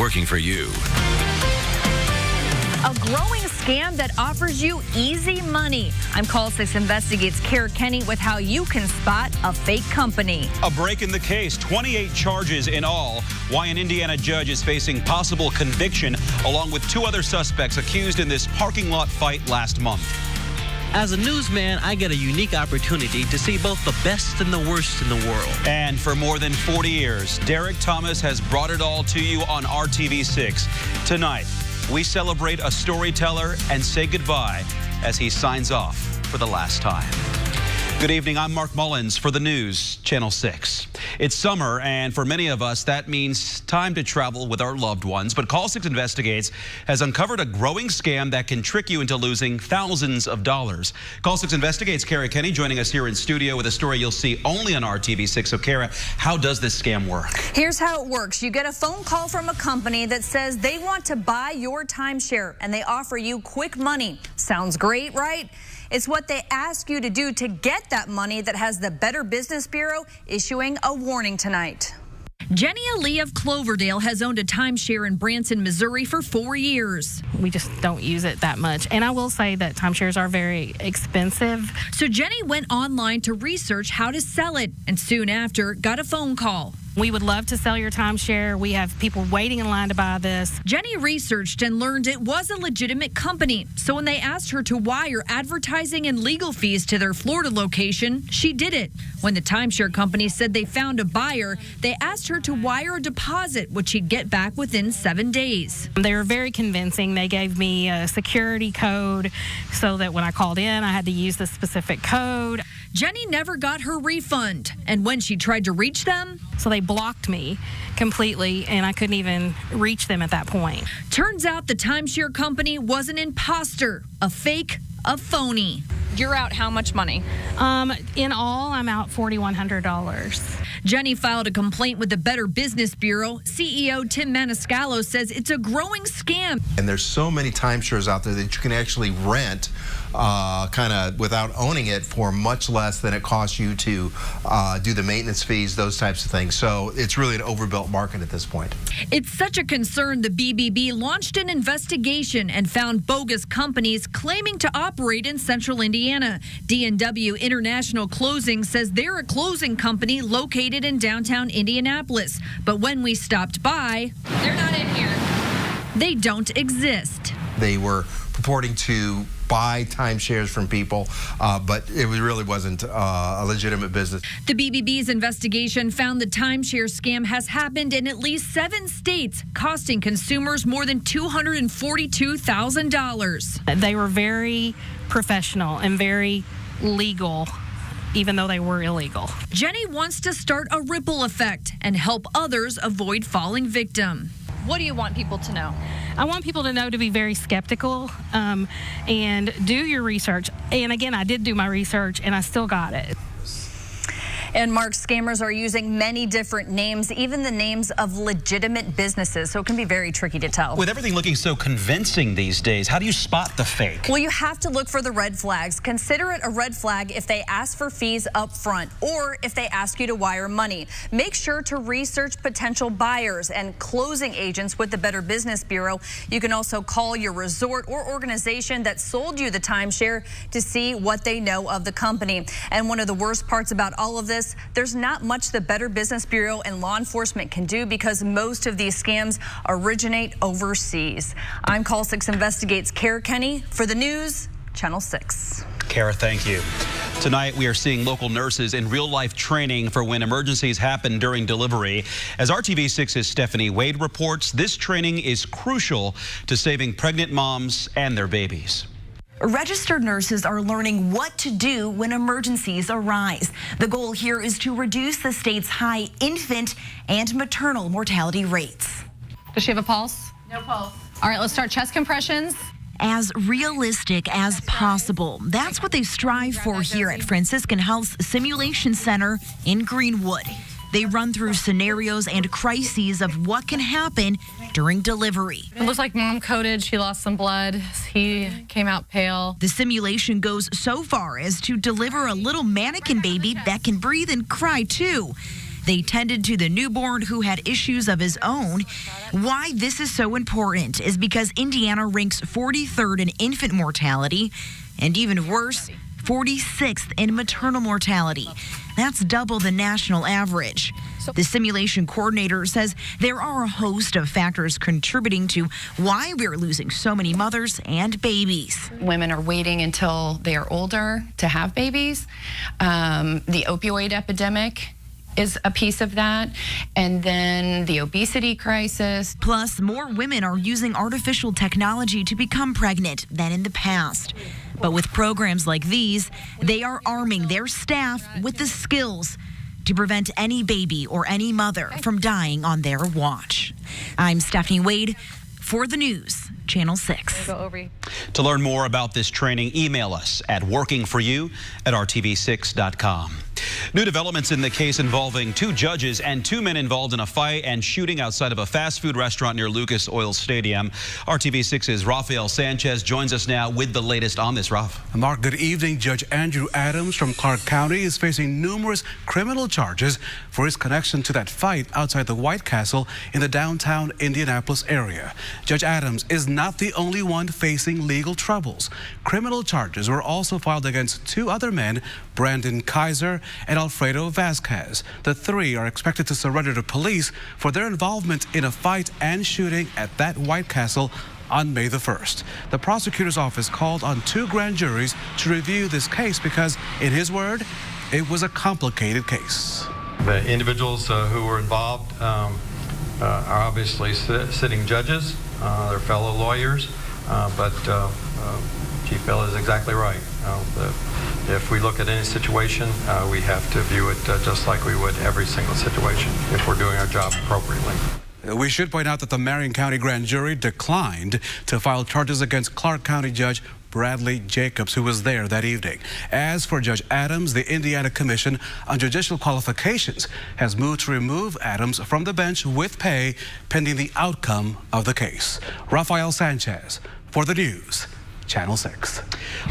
working for you. A growing scam that offers you easy money. I'm Call 6 Investigates Kara Kenny with how you can spot a fake company. A break in the case, 28 charges in all. Why an Indiana judge is facing possible conviction, along with 2 other suspects accused in this parking lot fight last month. As a newsman, I get a unique opportunity to see both the best and the worst in the world. And for more than 40 years, Derek Thomas has brought it all to you on RTV6. Tonight, we celebrate a storyteller and say goodbye as he signs off for the last time. Good evening, I'm Mark Mullins for the news, Channel 6. It's summer, and for many of us, that means time to travel with our loved ones. But Call 6 Investigates has uncovered a growing scam that can trick you into losing thousands of dollars. Call 6 Investigates Kara Kenny joining us here in studio with a story you'll see only on RTV6. So, Kara, how does this scam work? Here's how it works. You get a phone call from a company that says they want to buy your timeshare, and they offer you quick money. Sounds great, right? It's what they ask you to do to get that money that has the Better Business Bureau issuing a warning tonight. Jenny Ali of Cloverdale has owned a timeshare in Branson, Missouri for 4 years. We just don't use it that much. And I will say that timeshares are very expensive. So Jenny went online to research how to sell it, and soon after got a phone call. We would love to sell your timeshare. We have people waiting in line to buy this. Jenny researched and learned it was a legitimate company. So when they asked her to wire advertising and legal fees to their Florida location, she did it. When the timeshare company said they found a buyer, they asked her to wire a deposit, which she'd get back within 7 days. They were very convincing. They gave me a security code so that when I called in, I had to use the specific code. Jenny never got her refund. And when she tried to reach them, so they blocked me completely, and I couldn't even reach them at that point. Turns out the timeshare company was an imposter, a fake, a phony. You're out how much money? In all, I'm out $4,100. Jenny filed a complaint with the Better Business Bureau. CEO Tim Maniscalco says it's a growing scam. And there's so many timeshares out there that you can actually rent kind of without owning it for much less than it costs you to do the maintenance fees, those types of things. So it's really an overbuilt market at this point. It's such a concern the BBB launched an investigation and found bogus companies claiming to operate in central Indiana. D&W International Closing says they're a closing company located in downtown Indianapolis. But when we stopped by, they're not in here. They don't exist. They were purporting to buy timeshares from people, but it really wasn't a legitimate business. The BBB's investigation found the timeshare scam has happened in at least 7 states, costing consumers more than $242,000. They were very professional and very legal, even though they were illegal. Jenny wants to start a ripple effect and help others avoid falling victim. What do you want people to know? I want people to know to be very skeptical and do your research. And again, I did do my research and I still got it. And Mark, scammers are using many different names, even the names of legitimate businesses, so it can be very tricky to tell. With everything looking so convincing these days, how do you spot the fake? Well, you have to look for the red flags. Consider it a red flag if they ask for fees up front or if they ask you to wire money. Make sure to research potential buyers and closing agents with the Better Business Bureau. You can also call your resort or organization that sold you the timeshare to see what they know of the company. And one of the worst parts about all of this, there's not much the Better Business Bureau and law enforcement can do because most of these scams originate overseas. I'm Call 6 Investigates Kara Kenny for the news, Channel 6. Kara, thank you. Tonight, we are seeing local nurses in real-life training for when emergencies happen during delivery. As RTV6's Stephanie Wade reports, this training is crucial to saving pregnant moms and their babies. Registered nurses are learning what to do when emergencies arise. The goal here is to reduce the state's high infant and maternal mortality rates. Does she have a pulse? No pulse. All right, let's start chest compressions. As realistic as possible. That's what they strive for here at Franciscan Health's Simulation Center in Greenwood. They run through scenarios and crises of what can happen during delivery. It looks like mom coded. She lost some blood. He came out pale. The simulation goes so far as to deliver a little mannequin baby that can breathe and cry too. They tended to the newborn who had issues of his own. Why this is so important is because Indiana ranks 43rd in infant mortality, and even worse, 46th in maternal mortality. That's double the national average. The simulation coordinator says there are a host of factors contributing to why we're losing so many mothers and babies. Women are waiting until they are older to have babies. The opioid epidemic is a piece of that, and then the obesity crisis. Plus, more women are using artificial technology to become pregnant than in the past. But with programs like these, they are arming their staff with the skills to prevent any baby or any mother from dying on their watch. I'm Stephanie Wade for the news, Channel 6. To learn more about this training, email us at workingforyou@rtv6.com. New developments in the case involving 2 judges and 2 men involved in a fight and shooting outside of a fast food restaurant near Lucas Oil Stadium. RTV6's Rafael Sanchez joins us now with the latest on this. Raf. Mark, good evening. Judge Andrew Adams from Clark County is facing numerous criminal charges for his connection to that fight outside the White Castle in the downtown Indianapolis area. Judge Adams is not the only one facing legal troubles. Criminal charges were also filed against 2 other men, Brandon Kaiser and Alfredo Vasquez. The 3 are expected to surrender to police for their involvement in a fight and shooting at that White Castle on May the 1st. The prosecutor's office called on 2 grand juries to review this case because, in his word, it was a complicated case. The individuals who were involved are obviously sitting judges, they're fellow lawyers, but Chief Bill is exactly right. If we look at any situation, we have to view it just like we would every single situation if we're doing our job appropriately. We should point out that the Marion County Grand Jury declined to file charges against Clark County Judge Bradley Jacobs, who was there that evening. As for Judge Adams, the Indiana Commission on Judicial Qualifications has moved to remove Adams from the bench with pay pending the outcome of the case. Rafael Sanchez for the news, Channel 6.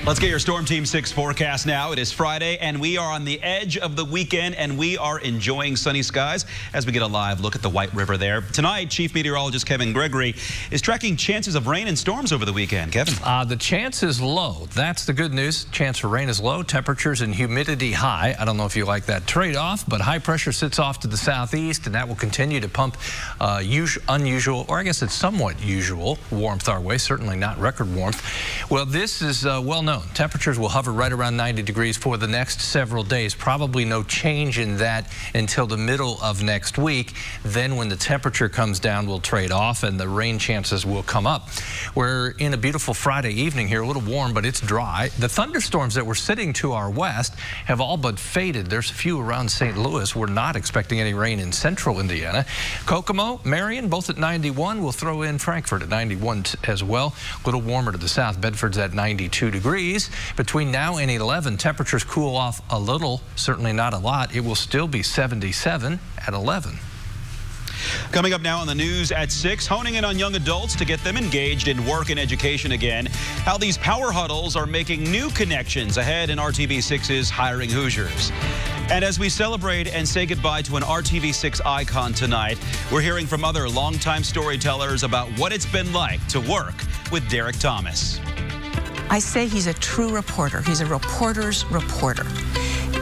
Let's get your Storm Team 6 forecast now. It is Friday, and we are on the edge of the weekend, and we are enjoying sunny skies as we get a live look at the White River there. Tonight, Chief Meteorologist Kevin Gregory is tracking chances of rain and storms over the weekend. Kevin? The chance is low. That's the good news. Chance for rain is low. Temperatures and humidity high. I don't know if you like that trade-off, but high pressure sits off to the southeast, and that will continue to pump unusual, or I guess it's somewhat usual, warmth our way. Certainly not record warmth. Well, this is well known. Temperatures will hover right around 90 degrees for the next several days. Probably no change in that until the middle of next week. Then when the temperature comes down, we'll trade off and the rain chances will come up. We're in a beautiful Friday evening here, a little warm, but it's dry. The thunderstorms that were sitting to our west have all but faded. There's a few around St. Louis. We're not expecting any rain in central Indiana. Kokomo, Marion, both at 91. We'll throw in Frankfort at 91 as well. A little warmer to the south. Bedford's at 92 degrees. Between now and 11, temperatures cool off a little, certainly not a lot. It will still be 77 at 11. Coming up now on the news at 6, honing in on young adults to get them engaged in work and education again. How these power huddles are making new connections ahead in RTV6's Hiring Hoosiers. And as we celebrate and say goodbye to an RTV6 icon tonight, we're hearing from other longtime storytellers about what it's been like to work with Derek Thomas. I say he's a true reporter. He's a reporter's reporter.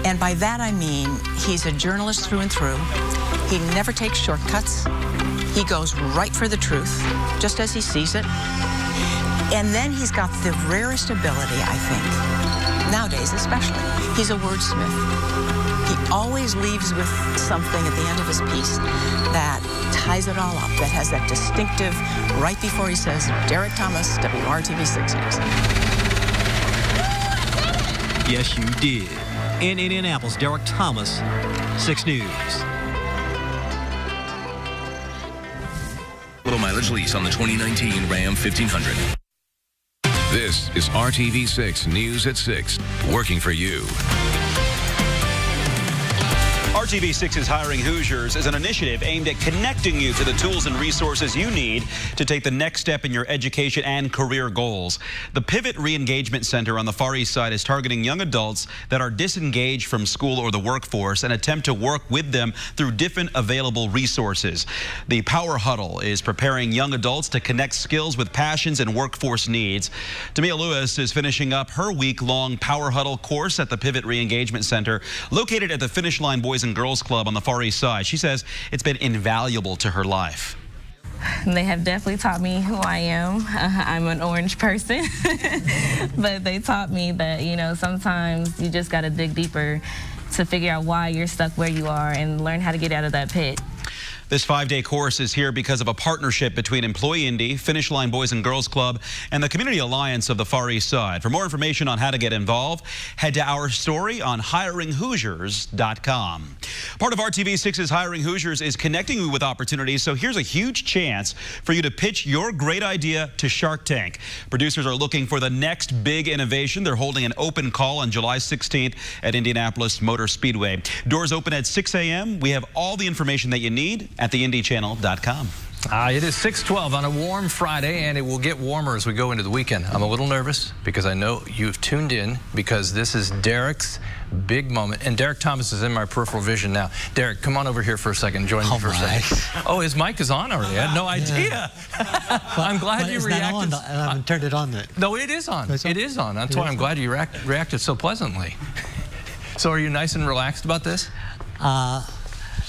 And by that I mean he's a journalist through and through. He never takes shortcuts. He goes right for the truth, just as he sees it. And then he's got the rarest ability, I think, nowadays especially. He's a wordsmith. He always leaves with something at the end of his piece that ties it all up, that has that distinctive right before he says, Derek Thomas, WRTV6 News. Yes, you did. In Indianapolis, Derek Thomas, 6 News. Low mileage lease on the 2019 Ram 1500. This is RTV6 News at 6, working for you. RTV6's Hiring Hoosiers is an initiative aimed at connecting you to the tools and resources you need to take the next step in your education and career goals. The Pivot Re-Engagement Center on the Far East Side is targeting young adults that are disengaged from school or the workforce and attempt to work with them through different available resources. The Power Huddle is preparing young adults to connect skills with passions and workforce needs. Tamia Lewis is finishing up her week-long Power Huddle course at the Pivot Re-Engagement Center, located at the Finish Line Boys and Girls Club on the Far East Side. She says it's been invaluable to her life. They have definitely taught me who I am. I'm an orange person, but they taught me that, you know, sometimes you just got to dig deeper to figure out why you're stuck where you are and learn how to get out of that pit. This 5-day course is here because of a partnership between Employee Indy, Finish Line Boys and Girls Club, and the Community Alliance of the Far East Side. For more information on how to get involved, head to our story on hiringhoosiers.com. Part of RTV6's Hiring Hoosiers is connecting you with opportunities, so here's a huge chance for you to pitch your great idea to Shark Tank. Producers are looking for the next big innovation. They're holding an open call on July 16th at Indianapolis Motor Speedway. Doors open at 6 a.m. We have all the information that you need at theindychannel.com. It is 6:12 on a warm Friday, and it will get warmer as we go into the weekend. I'm a little nervous because I know you've tuned in because this is Derek's big moment. And Derek Thomas is in my peripheral vision now. Derek, come on over here for a second. Join me for a second. Oh, his mic is on already. I had no idea. I'm glad you reacted. I haven't turned it on yet. No, it is on. It is on. That's why I'm glad you reacted so pleasantly. So are you nice and relaxed about this?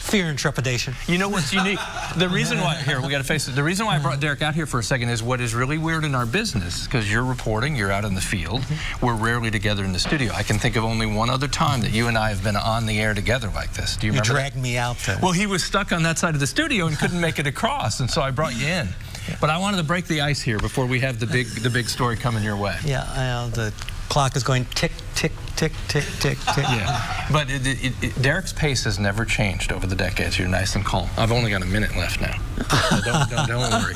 Fear and trepidation. You know what's unique? The reason why, here, we got to face it. The reason why I brought Derek out here for a second is what is really weird in our business, because you're reporting, you're out in the field. We're rarely together in the studio. I can think of only one other time that you and I have been on the air together like this. Do you remember? You dragged me out there. Well, he was stuck on that side of the studio and couldn't make it across, and so I brought you in. But I wanted to break the ice here before we have the big story coming your way. Yeah, the clock is going tick, tick, tick, tick, tick, tick. Yeah, but Derek's pace has never changed over the decades. You're nice and calm. I've only got a minute left now. So don't worry.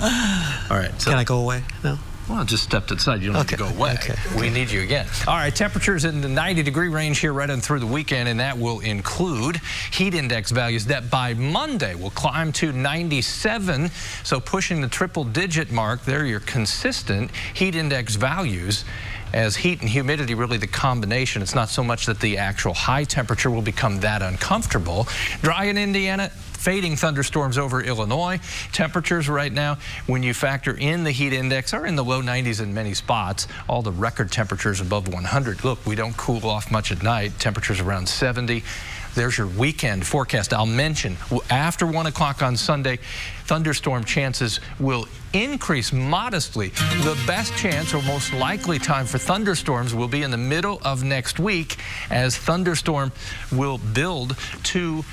All right. So, can I go away? No. Well, just stepped outside. You don't need to go away. Okay. We need you again. All right, temperatures in the 90-degree range here right on through the weekend, and that will include heat index values that by Monday will climb to 97, so pushing the triple-digit mark. There, your consistent heat index values. As heat and humidity, really the combination. It's not so much that the actual high temperature will become that uncomfortable. Dry in Indiana, fading thunderstorms over Illinois. Temperatures right now, when you factor in the heat index, are in the low 90s in many spots. All the record temperatures above 100. Look, we don't cool off much at night. Temperatures around 70. There's your weekend forecast. I'll mention after 1 o'clock on Sunday, thunderstorm chances will increase modestly. The best chance or most likely time for thunderstorms will be in the middle of next week as thunderstorm will build to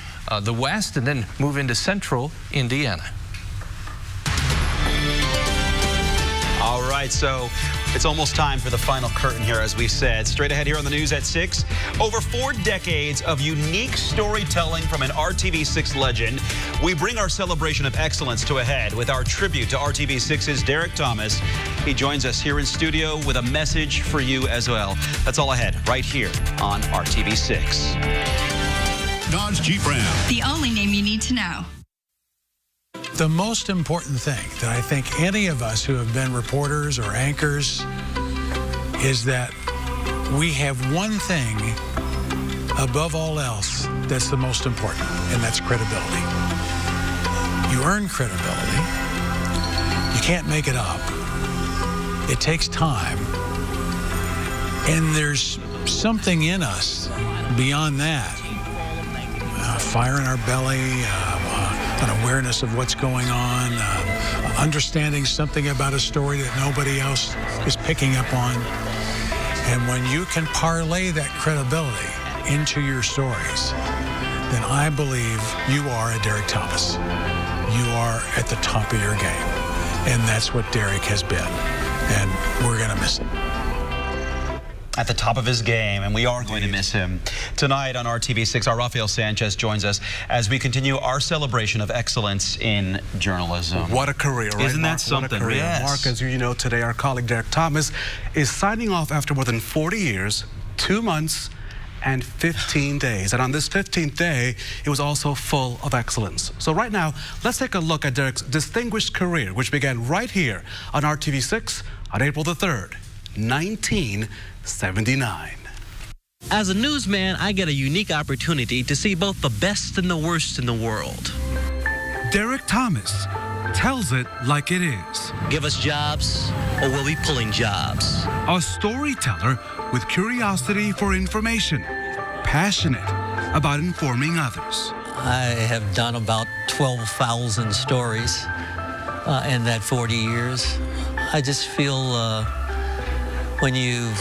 the west and then move into central Indiana. All right, so it's almost time for the final curtain here, as we said. Straight ahead here on the news at 6. Over 4 decades of unique storytelling from an RTV6 legend. We bring our celebration of excellence to a head with our tribute to RTV6's Derek Thomas. He joins us here in studio with a message for you as well. That's all ahead right here on RTV6. Dodge Jeep Ram. The only name you need to know. The most important thing that I think any of us who have been reporters or anchors is that we have one thing above all else that's the most important, and that's credibility. You earn credibility. You can't make it up. It takes time. And there's something in us beyond that. Fire in our belly, an awareness of what's going on, understanding something about a story that nobody else is picking up on. And when you can parlay that credibility into your stories, then I believe you are a Derek Thomas. You are at the top of your game. And that's what Derek has been. And we're going to miss him. At the top of his game, and we are going to miss him. Tonight on RTV6, our Rafael Sanchez joins us as we continue our celebration of excellence in journalism. What a career, right, Isn't Mark? that something? What a career. Yes. Mark, as you know, today our colleague Derek Thomas is signing off after more than 40 years, 2 months, 115 days. And on this 15th day, it was also full of excellence. So right now, let's take a look at Derek's distinguished career, which began right here on RTV6 on April the 3rd, 1979. As a newsman, I get a unique opportunity to see both the best and the worst in the world. Derek Thomas tells it like it is. Give us jobs, or we'll be pulling jobs. A storyteller with curiosity for information, passionate about informing others. I have done about 12,000 stories in that 40 years. I just feel when you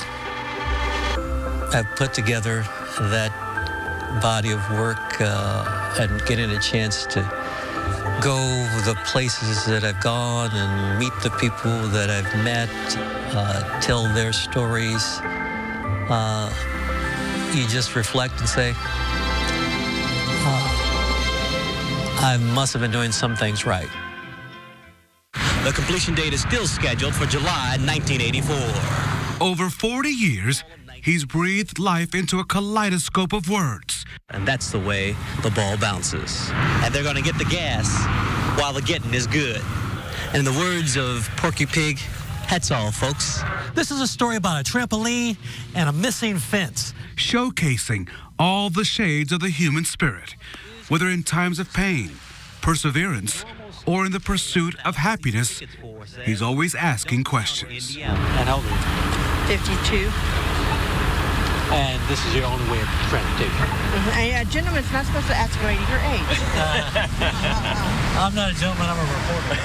have put together that body of work and getting a chance to go the places that I've gone and meet the people that I've met, tell their stories, you just reflect and say, I must have been doing some things right. The completion date is still scheduled for July 1984. Over 40 years, he's breathed life into a kaleidoscope of words. And that's the way the ball bounces. And they're going to get the gas while the getting is good. In the words of Porky Pig, that's all, folks. This is a story about a trampoline and a missing fence. Showcasing all the shades of the human spirit, whether in times of pain, perseverance, or in the pursuit of happiness, he's always asking questions. And how old are you? 52. And this is your only way of transportation. A gentleman's not supposed to ask your age. I'm not a gentleman, I'm a reporter.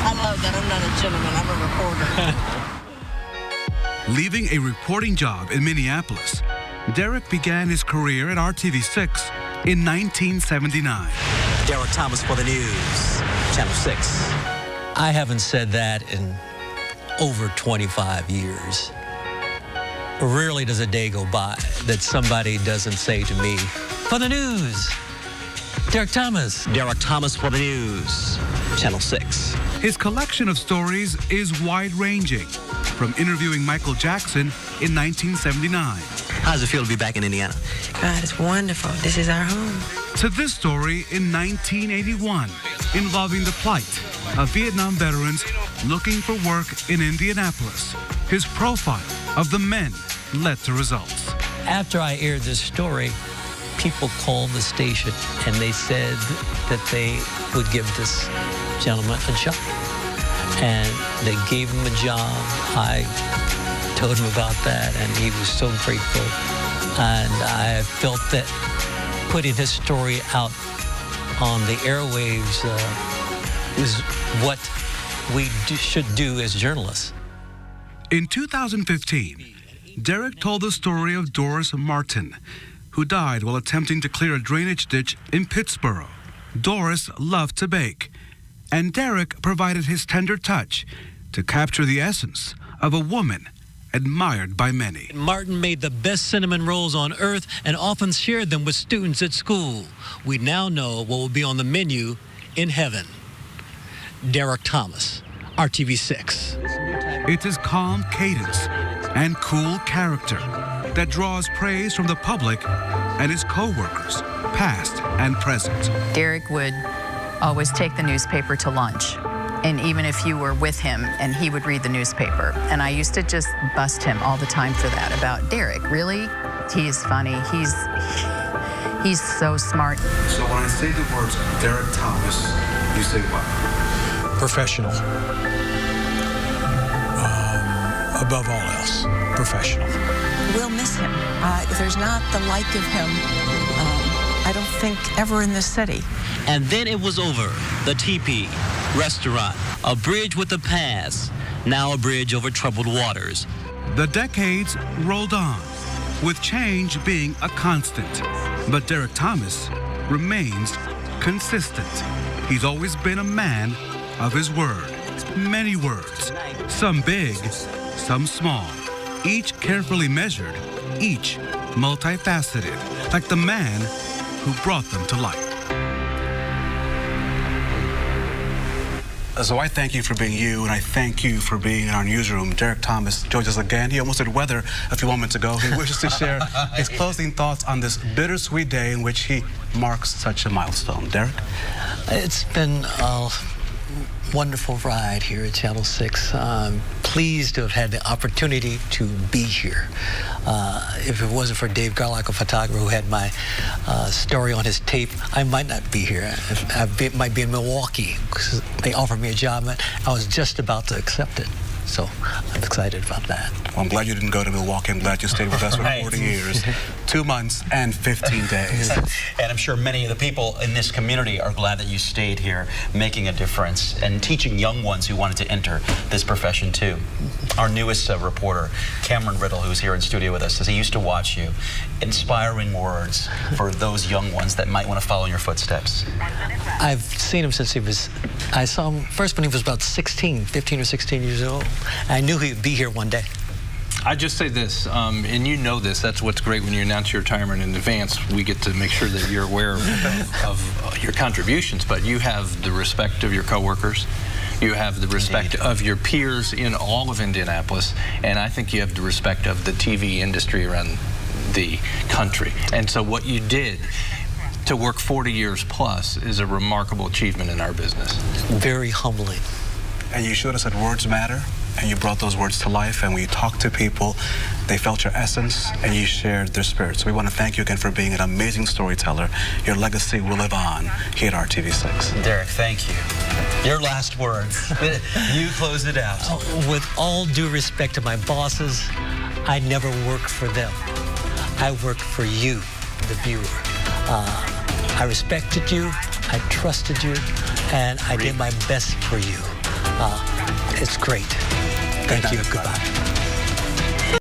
I love that. I'm not a gentleman, I'm a reporter. Leaving a reporting job in Minneapolis, Derek began his career at RTV6 in 1979. Derek Thomas for the news, Channel 6. I haven't said that in over 25 years. Rarely does a day go by that somebody doesn't say to me, for the news, Derek Thomas. Derek Thomas for the news, Channel 6. His collection of stories is wide-ranging, from interviewing Michael Jackson in 1979. How does it feel to be back in Indiana? God, it's wonderful. This is our home. To this story in 1981, involving the plight of Vietnam veterans looking for work in Indianapolis. His profile of the men led to results. After I aired this story, people called the station and they said that they would give this gentleman a job. And they gave him a job. I told him about that and he was so grateful. And I felt that putting his story out on the airwaves is what we should do as journalists. In 2015, Derek told the story of Doris Martin, who died while attempting to clear a drainage ditch in Pittsburgh. Doris loved to bake, and Derek provided his tender touch to capture the essence of a woman admired by many. Martin made the best cinnamon rolls on earth and often shared them with students at school. We now know what will be on the menu in heaven. Derek Thomas, RTV6. It's his calm cadence and cool character that draws praise from the public and his co-workers, past and present. Derek would always take the newspaper to lunch, and even if you were with him, and he would read the newspaper. And I used to just bust him all the time for that, about Derek, really? He's funny, he's so smart. So when I say the words Derek Thomas, you say what? Professional. Above all else, professional. We'll miss him. There's not the like of him, I don't think, ever in this city. And then it was over. The Teepee restaurant, a bridge with a pass, now a bridge over troubled waters. The decades rolled on, with change being a constant. But Derek Thomas remains consistent. He's always been a man of his word. Many words, some big, some small, each carefully measured, each multifaceted, like the man who brought them to life. So I thank you for being you, and I thank you for being in our newsroom. Derek Thomas joins us again. He almost did weather a few moments ago. He wishes to share his closing thoughts on this bittersweet day in which he marks such a milestone. Derek? It's been a wonderful ride here at Channel 6. I'm pleased to have had the opportunity to be here. If it wasn't for Dave Garlock, a photographer who had my story on his tape, I might not be here. I might be in Milwaukee because they offered me a job and I was just about to accept it. So I'm excited about that. Well, I'm glad you didn't go to Milwaukee. I'm glad you stayed with us for 40 years, 2 months and 15 days. And I'm sure many of the people in this community are glad that you stayed here, making a difference and teaching young ones who wanted to enter this profession too. Our newest reporter, Cameron Riddle, who's here in studio with us, says he used to watch you. Inspiring words for those young ones that might want to follow in your footsteps. I've seen him since I saw him first when he was about 15 or 16 years old. I knew he'd be here one day. I just say this, and you know this, that's what's great when you announce your retirement in advance. We get to make sure that you're aware of your contributions, but you have the respect of your coworkers. You have the respect of your peers in all of Indianapolis, and I think you have the respect of the TV industry around the country. And so what you did to work 40 years plus is a remarkable achievement in our business. Very humbling. And you showed us that words matter, and you brought those words to life, and when you talked to people, they felt your essence, and you shared their spirit. So we want to thank you again for being an amazing storyteller. Your legacy will live on here at RTV6. Derek, thank you. Your last words. You closed it out. With all due respect to my bosses, I never worked for them. I worked for you, the viewer. I respected you, I trusted you, and I did my best for you. It's great. Thank you. Goodbye.